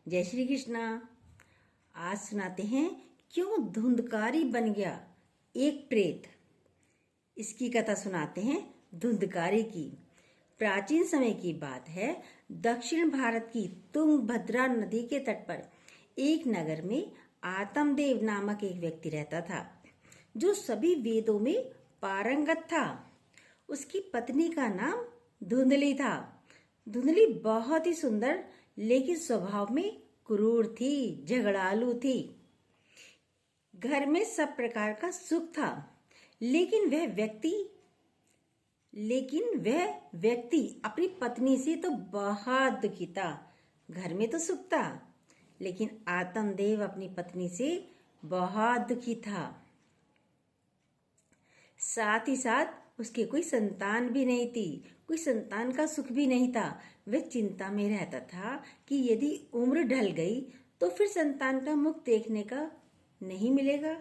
जय श्री कृष्णा। आज सुनाते हैं क्यों धुंधकारी बन गया एक प्रेत। इसकी कथा सुनाते हैं धुंधकारी की। प्राचीन समय की बात है। दक्षिण भारत की तुंगभद्रा नदी के तट पर एक नगर में आत्मदेव नामक एक व्यक्ति रहता था, जो सभी वेदों में पारंगत था। उसकी पत्नी का नाम धुंधली था। धुंधली बहुत ही सुंदर लेकिन स्वभाव में क्रूर थी, झगड़ालू थी। घर में सब प्रकार का सुख था, लेकिन वह व्यक्ति अपनी पत्नी से तो बहुत दुखी था। घर में तो सुख था, लेकिन आत्मदेव अपनी पत्नी से बहुत दुखी था। साथ ही साथ उसके कोई संतान भी नहीं थी, कोई संतान का सुख भी नहीं था। वह चिंता में रहता था कि यदि उम्र ढल गई तो फिर संतान का मुख देखने का नहीं मिलेगा।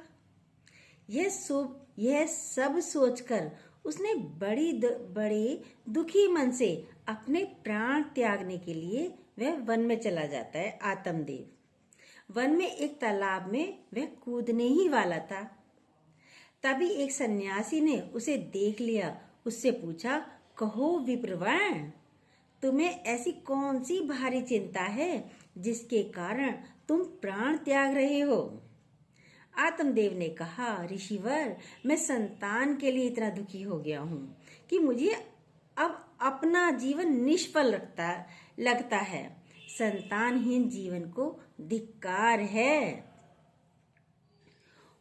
यह सब सोचकर उसने बड़े दुखी मन से अपने प्राण त्यागने के लिए वह वन में चला जाता है। आत्मदेव वन में एक तालाब में वह कूदने ही वाला था। तभी एक सन्यासी ने उसे देख लिया। उससे पूछा, कहो विप्रवर्ण, तुम्हें ऐसी कौन सी भारी चिंता है जिसके कारण तुम प्राण त्याग रहे हो? आत्मदेव ने कहा, ऋषिवर, मैं संतान के लिए इतना दुखी हो गया हूँ कि मुझे अब अपना जीवन निष्फल लगता है। संतानहीन जीवन को धिक्कार है।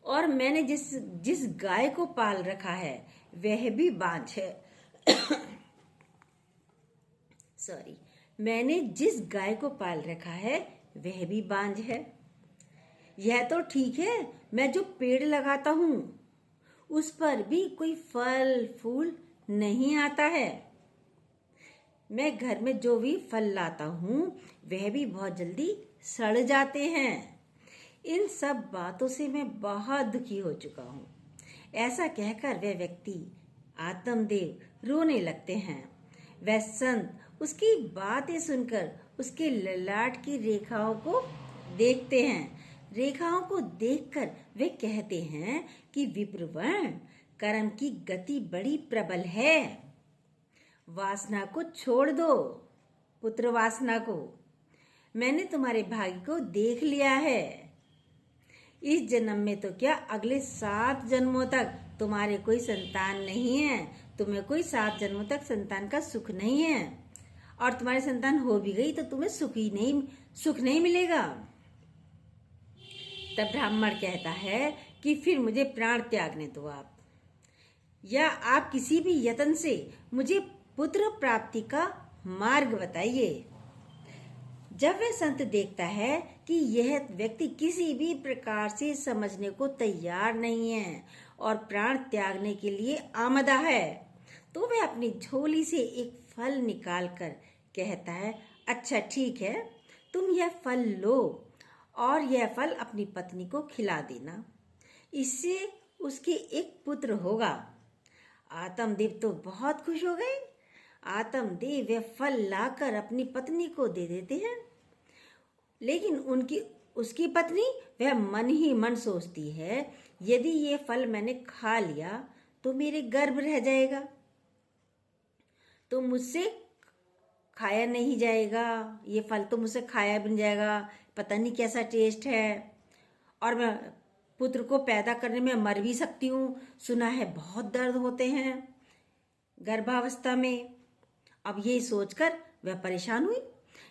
और मैंने जिस गाय को पाल रखा है वह भी बांझ है। मैंने जिस गाय को पाल रखा है वह भी बांझ है। यह तो ठीक है, मैं जो पेड़ लगाता हूँ उस पर भी कोई फल फूल नहीं आता है। मैं घर में जो भी फल लाता हूँ वह भी बहुत जल्दी सड़ जाते हैं। इन सब बातों से मैं बहुत दुखी हो चुका हूँ। ऐसा कहकर वह व्यक्ति आत्मदेव रोने लगते हैं। वह संत उसकी बातें सुनकर उसके ललाट की रेखाओं को देखते हैं। रेखाओं को देखकर वे कहते हैं कि विप्रवर्ण, कर्म की गति बड़ी प्रबल है। वासना को छोड़ दो, पुत्र वासना को। मैंने तुम्हारे भाग्य को देख लिया है। इस जन्म में तो क्या, अगले 7 जन्मों तक तुम्हारे कोई संतान नहीं है। तुम्हें कोई 7 जन्मों तक संतान का सुख नहीं है, और तुम्हारी संतान हो भी गई तो तुम्हें सुख नहीं मिलेगा। तब ब्राह्मण कहता है कि फिर मुझे प्राण त्यागने दो आप, या आप किसी भी यत्न से मुझे पुत्र प्राप्ति का मार्ग बताइए। जब वह संत देखता है कि यह व्यक्ति किसी भी प्रकार से समझने को तैयार नहीं है और प्राण त्यागने के लिए आमदा है, तो वह अपनी झोली से एक फल निकालकर कहता है, अच्छा ठीक है, तुम यह फल लो और यह फल अपनी पत्नी को खिला देना। इससे उसके एक पुत्र होगा। आत्मदेव तो बहुत खुश हो गए। आत्मदेव वह फल लाकर अपनी पत्नी को दे देते हैं, लेकिन उसकी पत्नी वह मन ही मन सोचती है, यदि ये फल मैंने खा लिया तो मेरे गर्भ रह जाएगा, तो मुझसे खाया नहीं जाएगा। ये फल तो मुझसे खाया भी नहीं जाएगा, पता नहीं कैसा टेस्ट है, और मैं पुत्र को पैदा करने में मर भी सकती हूँ। सुना है बहुत दर्द होते हैं गर्भावस्था में। अब ये सोचकर वह परेशान हुई।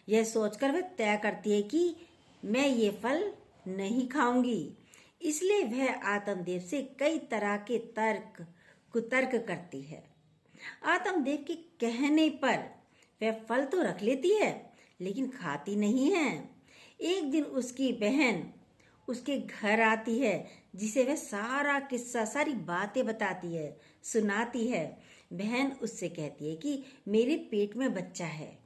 यह सोचकर वह तय करती है कि मैं ये फल नहीं खाऊंगी। इसलिए वह आत्मदेव से कई तरह के कुतर्क करती है। आत्मदेव के कहने पर वह फल तो रख लेती है, लेकिन खाती नहीं है। एक दिन उसकी बहन उसके घर आती है, जिसे वह सारा किस्सा, सारी बातें बताती है, सुनाती है। बहन उससे कहती है कि मेरे पेट में बच्चा है।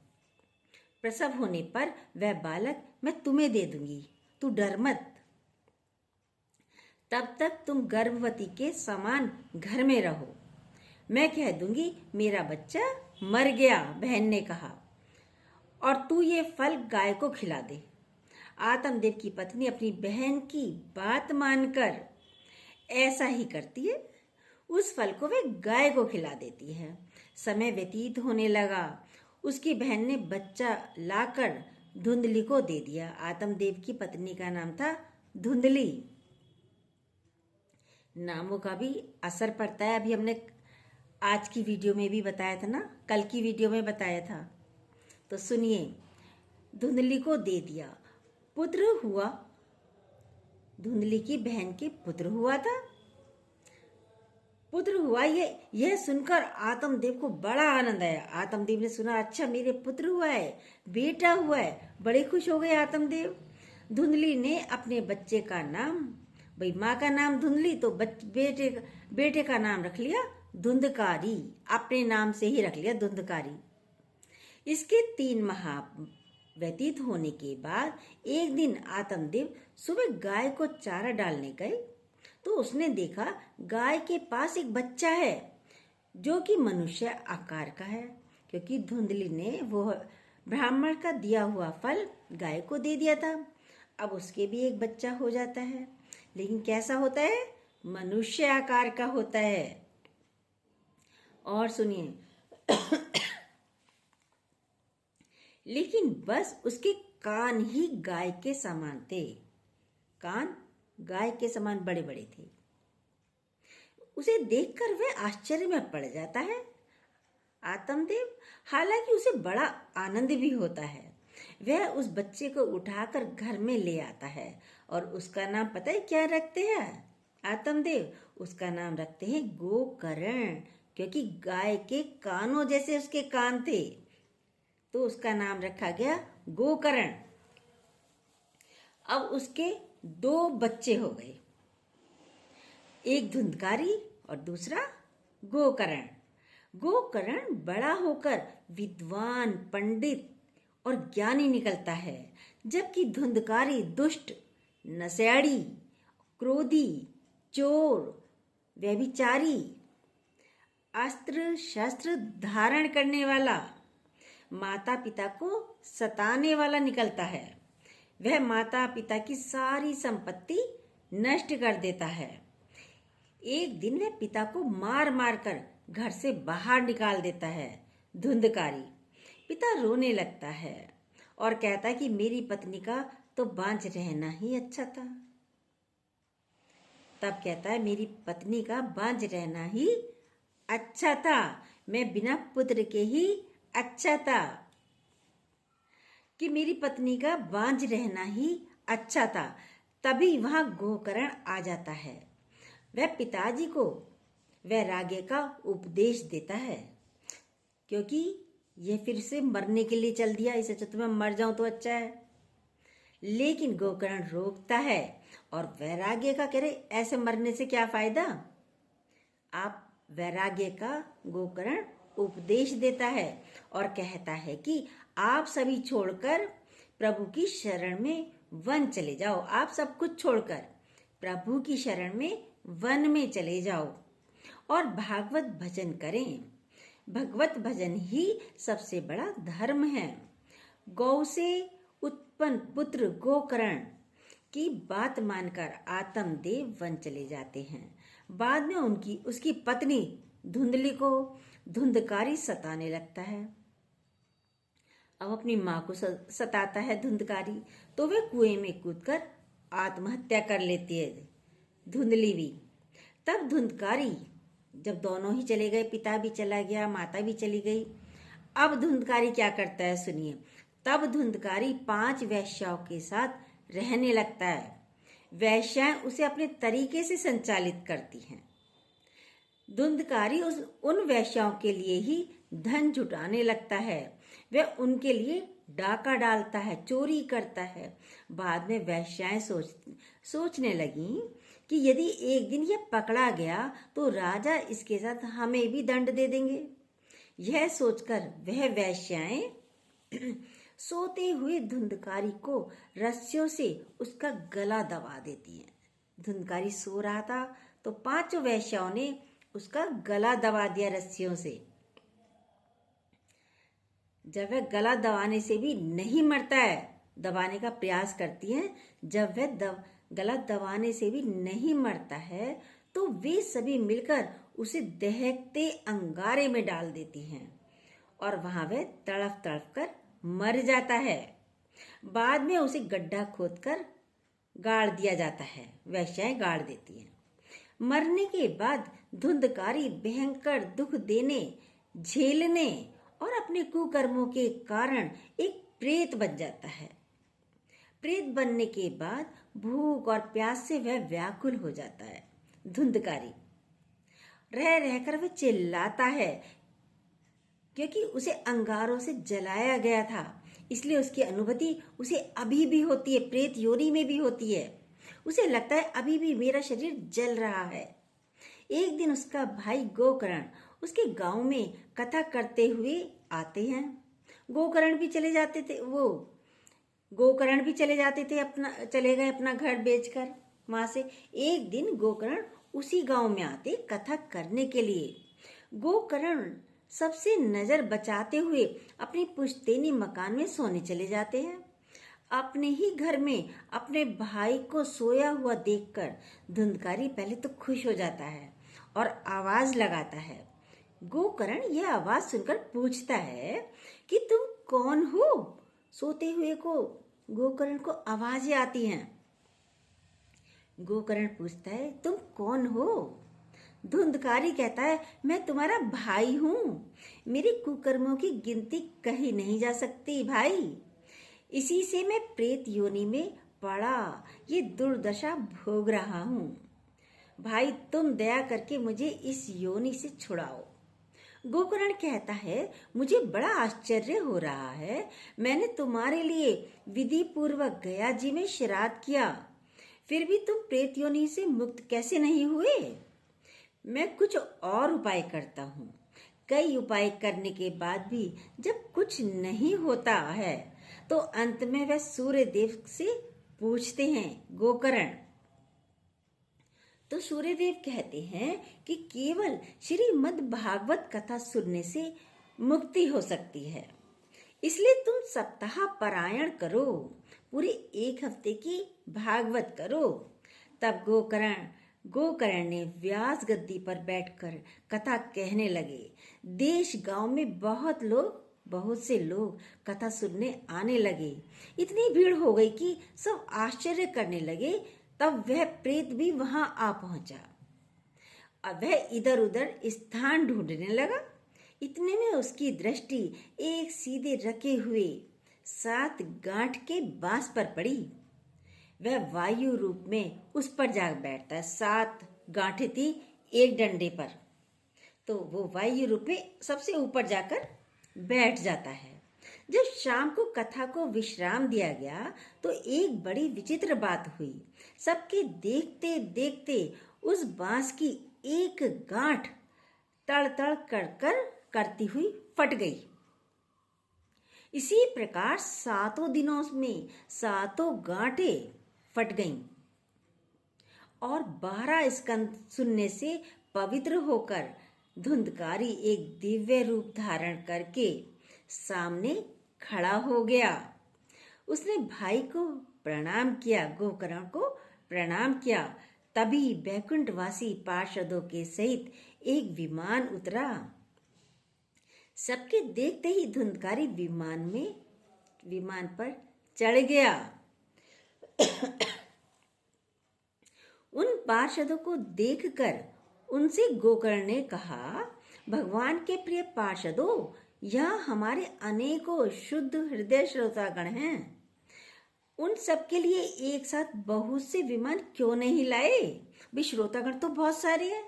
प्रसव होने पर वह बालक मैं तुम्हें दे दूंगी, तू डर मत। तब तक तुम गर्भवती के समान घर में रहो। मैं कह दूंगी मेरा बच्चा मर गया, बहन ने कहा, और तू ये फल गाय को खिला दे। आत्मदेव की पत्नी अपनी बहन की बात मानकर ऐसा ही करती है। उस फल को वे गाय को खिला देती है। समय व्यतीत होने लगा। उसकी बहन ने बच्चा लाकर धुंधली को दे दिया। आत्मदेव की पत्नी का नाम था धुंधली। नामों का भी असर पड़ता है। अभी हमने आज की वीडियो में भी बताया था ना, कल की वीडियो में बताया था। तो सुनिए, धुंधली को दे दिया, पुत्र हुआ। धुंधली की बहन के पुत्र हुआ था। पुत्र हुआ, यह सुनकर आत्मदेव को बड़ा आनंद आया। आत्मदेव ने सुना, अच्छा मेरे पुत्र हुआ है, बेटा हुआ है। बड़े खुश हो गए आत्मदेव। धुंधली ने अपने बच्चे का नाम, भाई माँ का नाम धुंधली तो बेटे का नाम रख लिया धुंधकारी। अपने नाम से ही रख लिया धुंधकारी। इसके 3 माह व्यतीत होने के बाद एक दिन आत्मदेव सुबह गाय को चारा डालने गए तो उसने देखा गाय के पास एक बच्चा है जो कि मनुष्य आकार का है, क्योंकि धुंधली ने वो ब्राह्मण का दिया हुआ फल गाय को दे दिया था। अब उसके भी एक बच्चा हो जाता है, लेकिन कैसा होता है? मनुष्य आकार का होता है। और सुनिए, लेकिन बस उसके कान ही गाय के समान थे। कान गाय के समान बड़े बड़े थे। उसे देखकर वह आश्चर्य में पड़ जाता है आत्मदेव। हालांकि उसे बड़ा आनंद भी होता है। वह उस बच्चे को उठाकर घर में ले आता है और उसका नाम पता है क्या रखते हैं आत्मदेव? उसका नाम रखते हैं गोकर्ण, क्योंकि गाय के कानों जैसे उसके कान थे, तो उसका नाम रखा गया गोकर्ण। अब उसके 2 बच्चे हो गए, एक धुंधकारी और दूसरा गोकर्ण। गोकर्ण बड़ा होकर विद्वान, पंडित और ज्ञानी निकलता है, जबकि धुंधकारी दुष्ट, नशेड़ी, क्रोधी, चोर, व्यभिचारी, अस्त्र शस्त्र धारण करने वाला, माता पिता को सताने वाला निकलता है। वह माता पिता की सारी संपत्ति नष्ट कर देता है। एक दिन वह पिता को मार मार कर घर से बाहर निकाल देता है धुंधकारी। पिता रोने लगता है और कहता है कि मेरी पत्नी का तो बांझ रहना ही अच्छा था। तब कहता है मेरी पत्नी का बांझ रहना ही अच्छा था, मैं बिना पुत्र के ही अच्छा था, कि मेरी पत्नी का बांझ रहना ही अच्छा था। तभी वहां गोकर्ण आ जाता है। वह पिताजी को वैराग्य का उपदेश देता है, क्योंकि यह फिर से मरने के लिए चल दिया, इसे तो मैं मर जाऊं तो अच्छा है। लेकिन गोकर्ण रोकता है और वैराग्य का कह रहे ऐसे मरने से क्या फायदा। आप वैराग्य का गोकर्ण उपदेश देता है और कहता है कि आप सभी छोड़कर प्रभु की शरण में वन चले जाओ। आप सब कुछ छोड़कर प्रभु की शरण में वन में चले जाओ और भागवत भजन करें। भगवत भजन ही सबसे बड़ा धर्म है। गौ से उत्पन्न पुत्र गोकर्ण की बात मानकर आत्मदेव वन चले जाते हैं। बाद में उसकी पत्नी धुंधली को धुंधकारी सताने लगता है। अब अपनी माँ को सताता है धुंधकारी, तो वे कुएं में कूदकर आत्महत्या कर लेती है धुंधली भी। तब धुंधकारी, जब दोनों ही चले गए, पिता भी चला गया, माता भी चली गई, अब धुंधकारी क्या करता है सुनिए। तब धुंधकारी 5 वेश्याओं के साथ रहने लगता है। वेश्याएं उसे अपने तरीके से संचालित करती हैं। धुंधकारी उन वेश्याओं के लिए ही धन जुटाने लगता है। वह उनके लिए डाका डालता है, चोरी करता है। बाद में वेश्याएं सोचने लगी कि यदि एक दिन यह पकड़ा गया तो राजा इसके साथ हमें भी दंड दे देंगे। यह सोचकर वह वेश्याएं सोते हुए धुंधकारी को रस्सियों से उसका गला दबा देती हैं। धुंधकारी सो रहा था तो 5 वेश्याओं ने उसका गला दबा दिया रस्सियों से। जब वह गला दबाने से भी नहीं मरता है दबाने का प्रयास करती हैं। जब वह गला दबाने से भी नहीं मरता है तो वे सभी मिलकर उसे दहकते अंगारे में डाल देती हैं और वहां वह तड़प तड़प कर मर जाता है। बाद में उसे गड्ढा खोदकर गाड़ दिया जाता है, वैश्याएं गाड़ देती हैं। मरने के बाद धुंधकारी भयंकर दुख देने, झेलने और अपने कुकर्मों के कारण एक प्रेत बन जाता है। प्रेत बनने के बाद भूख और प्यास से वह व्याकुल हो जाता है। धुंधकारी रह रहकर वह चिल्लाता है, क्योंकि उसे अंगारों से जलाया गया था, इसलिए उसकी अनुभूति उसे अभी भी होती है, प्रेत योनि में भी होती है। उसे लगता है अभी भी मेरा शरीर जल रहा है। एक दिन उसका भाई गोकर्ण उसके गांव में कथा करते हुए आते हैं। गोकर्ण भी चले जाते थे चले गए अपना घर बेचकर वहां से। एक दिन गोकर्ण उसी गांव में आते कथा करने के लिए। गोकर्ण सबसे नजर बचाते हुए अपनी पुश्तैनी मकान में सोने चले जाते हैं। अपने ही घर में अपने भाई को सोया हुआ देखकर धुंधकारी पहले तो खुश हो जाता है और आवाज लगाता है। गोकर्ण यह आवाज सुनकर पूछता है कि तुम कौन हो? सोते हुए को गोकर्ण को आवाजें आती हैं। गोकर्ण पूछता है, तुम कौन हो? धुंधकारी कहता है, मैं तुम्हारा भाई हूं। मेरे कुकर्मों की गिनती कही नहीं जा सकती भाई। इसी से मैं प्रेत योनि में पड़ा ये दुर्दशा भोग रहा हूं। भाई तुम दया करके मुझे इस योनि से छुड़ाओ। गोकर्ण कहता है, मुझे बड़ा आश्चर्य हो रहा है। मैंने तुम्हारे लिए विधि पूर्वक गया जी में श्राद्ध किया, फिर भी तुम प्रेत योनि से मुक्त कैसे नहीं हुए? मैं कुछ और उपाय करता हूँ। कई उपाय करने के बाद भी जब कुछ नहीं होता है तो अंत में वह सूर्य देव से पूछते हैं। गोकर्ण तो सूर्य देव कहते हैं कि केवल श्रीमद् भागवत कथा सुनने से मुक्ति हो सकती है, इसलिए तुम सप्ताह पारायण करो, पूरे 1 हफ्ते की भागवत करो। तब गोकर्ण ने व्यास गद्दी पर बैठकर कथा कहने लगे। देश गांव में बहुत से लोग कथा सुनने आने लगे। इतनी भीड़ हो गई कि सब आश्चर्य करने लगे। तब वह प्रेत भी वहां आ पहुंचा। अब वह इधर उधर स्थान ढूंढने लगा। इतने में उसकी दृष्टि एक सीधे रखे हुए 7 गांठ के बांस पर पड़ी। वह वायु रूप में उस पर जा बैठता है। 7 गांठें थी एक डंडे पर, तो वो वायु रूप में सबसे ऊपर जाकर बैठ जाता है। जब शाम को कथा को विश्राम दिया गया तो एक बड़ी विचित्र बात हुई। सबके देखते देखते उस बांस की एक गांठ तड़ तड़ करती हुई फट गई। इसी प्रकार 7 दिनों में 7 गांठें फट गईं और 12 स्कंद सुनने से पवित्र होकर धुंधकारी एक दिव्य रूप धारण करके सामने खड़ा हो गया। उसने भाई को प्रणाम किया, गोकर्ण को प्रणाम किया। तभी बैकुंठवासी पार्षदों के सहित एक विमान उतरा। सबके देखते ही धुंधकारी विमान पर चढ़ गया। उन पार्षदों को देखकर उनसे गोकर्ण ने कहा, भगवान के प्रिय पार्षदों, यहाँ हमारे अनेकों शुद्ध हृदय श्रोतागण हैं। उन सबके लिए एक साथ बहुत से विमान क्यों नहीं लाए? भी श्रोतागण तो बहुत सारे हैं,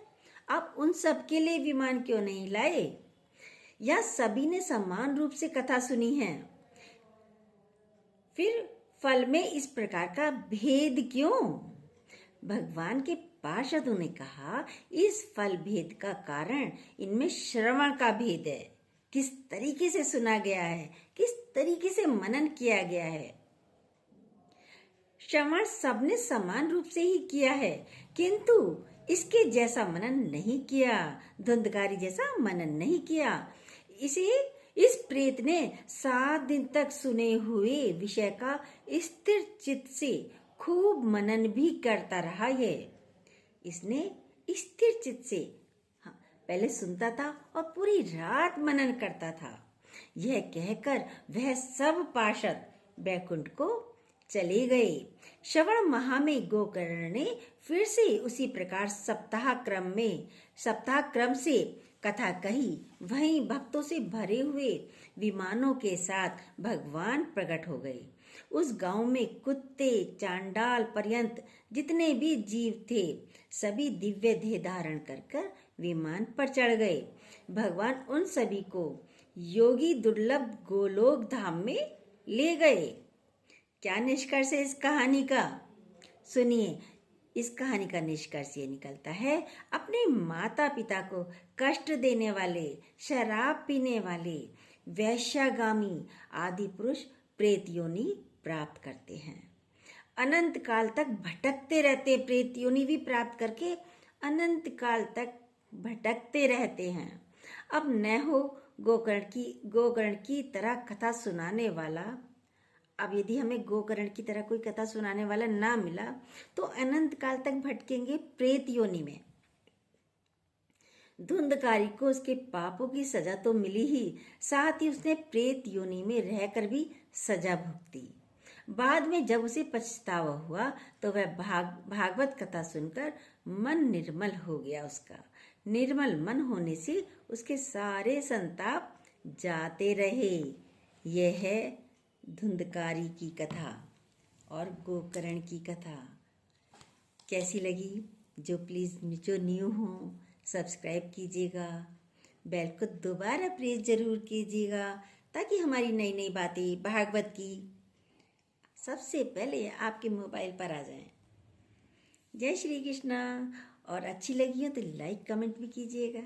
आप उन सबके लिए विमान क्यों नहीं लाए? या सभी ने समान रूप से कथा सुनी है, फिर फल में इस प्रकार का भेद क्यों? भगवान के पार्षदों ने कहा, इस फल भेद का कारण इनमें श्रवण का भेद है। किस तरीके से सुना गया है, किस तरीके से मनन किया गया है। श्रवण सबने समान रूप से ही किया है, किंतु इसके जैसा मनन नहीं किया, धुंधकारी जैसा मनन नहीं किया। इसे इस प्रेत ने 7 दिन तक सुने हुए विषय का स्थिर चित्त से खूब मनन भी करता रहा। इसने स्थिर चित्त से पहले सुनता था और पूरी रात मनन करता था। यह कहकर वह सब पार्षद बैकुंठ को चले गए। श्रवण माह में गोकर्ण ने फिर से उसी प्रकार सप्ताह क्रम से कथा कही। वहीं भक्तों से भरे हुए विमानों के साथ भगवान प्रकट हो गए। उस गांव में कुत्ते चांडाल पर्यंत जितने भी जीव थे सभी दिव्य देह धारण कर विमान पर चढ़ गए। भगवान उन सभी को योगी दुर्लभ गोलोक धाम में ले गए। क्या निष्कर्ष है इस कहानी का? सुनिए, इस कहानी का निष्कर्ष ये निकलता है, अपने माता पिता को कष्ट देने वाले, शराब पीने वाले, वैश्यागामी आदि पुरुष प्रेत योनि प्राप्त करते हैं। अनंत काल तक भटकते रहते, प्रेत योनि भी प्राप्त करके अनंत काल तक भटकते रहते हैं। अब न हो गोकर्ण की तरह कथा सुनाने वाला। अब यदि हमें गोकर्ण की तरह कोई कथा सुनाने वाला ना मिला तो अनंत काल तक भटकेंगे प्रेत योनि में। धुंधकारी को उसके पापों की सजा तो मिली ही, साथ ही उसने प्रेत योनि में रहकर भी सजा भुगती। बाद में जब उसे पछतावा हुआ तो वह भागवत कथा सुनकर मन निर्मल हो गया। उसका निर्मल मन होने से उसके सारे संताप जाते रहे। यह है धुंधकारी की कथा और गोकर्ण की कथा। कैसी लगी? जो न्यू हो सब्सक्राइब कीजिएगा, बेल को दोबारा प्रेस जरूर कीजिएगा ताकि हमारी नई नई बातें भागवत की सबसे पहले आपके मोबाइल पर आ जाएं। जय श्री कृष्णा। और अच्छी लगी हो तो लाइक कमेंट भी कीजिएगा।